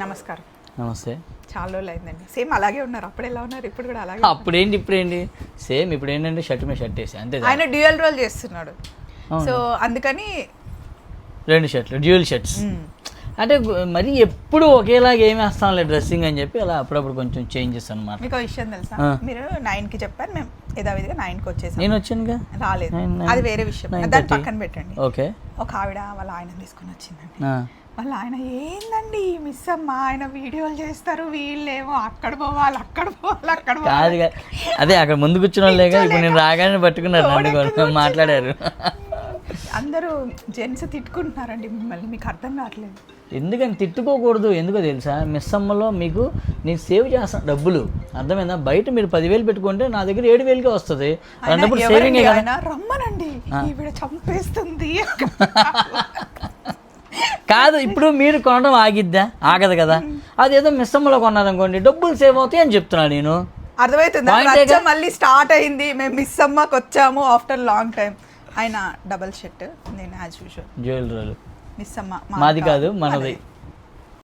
నమస్కారం. నమస్తే. చాలా రోజులు అయిందండి. సేమ్ అలాగే ఉన్నారు. అప్పుడు ఎలా ఉన్నారు, ఇప్పుడు కూడా అలాగే. ఇప్పుడేంటి సేమ్. ఇప్పుడు ఏంటంటే షర్ట్ మీద షర్ట్ వేసి అంతే. ఆయన డ్యూయల్ రోల్ చేస్తున్నాడు, సో అందుకని 2 షర్ట్లు, డ్యూయల్ షర్ట్స్. అంటే మరి ఎప్పుడు ఒకేలాగా ఏమి వేస్తాంలే డ్రెస్సింగ్ అని చెప్పి అలా అప్పుడప్పుడు కొంచెం చేంజెస్ అనమాట. మీకు విషయం తెలుసా, మీరు 9కి చెప్పారు, మేము యథావిధిగా 9కి వచ్చేసాం. నేను వచ్చానుగా, రాలేదు, అది వేరే విషయం, దాన్ని పక్కన పెట్టండి. ఓకే. ఒక ఆవిడ వాళ్ళ ఆయన తీసుకొని వచ్చిందండి. వాళ్ళ ఆయన ఏందండి మిస్ అమ్మ, ఆయన వీడియోలు చేస్తారు, వీళ్ళేమో అక్కడ పోవాలి కాదు. అదే అక్కడ ముందు కూర్చున్న వాళ్ళేగా, ఇప్పుడు నేను రాగానే పట్టుకున్నారు నన్ను మాట్లాడారు. అందరూ జెంట్స్ తిట్టుకుంటున్నారండి మిమ్మల్ని, మీకు అర్థం కావట్లేదు. ఎందుకని తిట్టుకోకూడదు, ఎందుకో తెలుసా, మిస్ అమ్మలో మీకు నేను సేవ్ చేస్తాను డబ్బులు, అర్థమైందా? బయట మీరు 10,000 పెట్టుకుంటే నా దగ్గర 7,000కే వస్తుంది. అలాంటప్పుడు సేవింగ్ రమ్మనండి, ఈవిడ చంపేస్తుంది. కాదు, ఇప్పుడు మీరు కొనడం ఆగదు కదా. అదేదో మిస్ అమ్మలో కొన్నారనుకోండి, డబ్బులు సేవ్ అవుతాయి అని చెప్తున్నాను నేను. అర్థమవుతుంది. మళ్ళీ స్టార్ట్ అయింది, మేము మిస్ అమ్మకి వచ్చాము ఆఫ్టర్ లాంగ్ టైం. ఆయన డబల్ షర్ట్, నేను యాజ్ యూజువల్ జ్యువెలరీ. మిస్ అమ్మ మాది కాదు, మనది.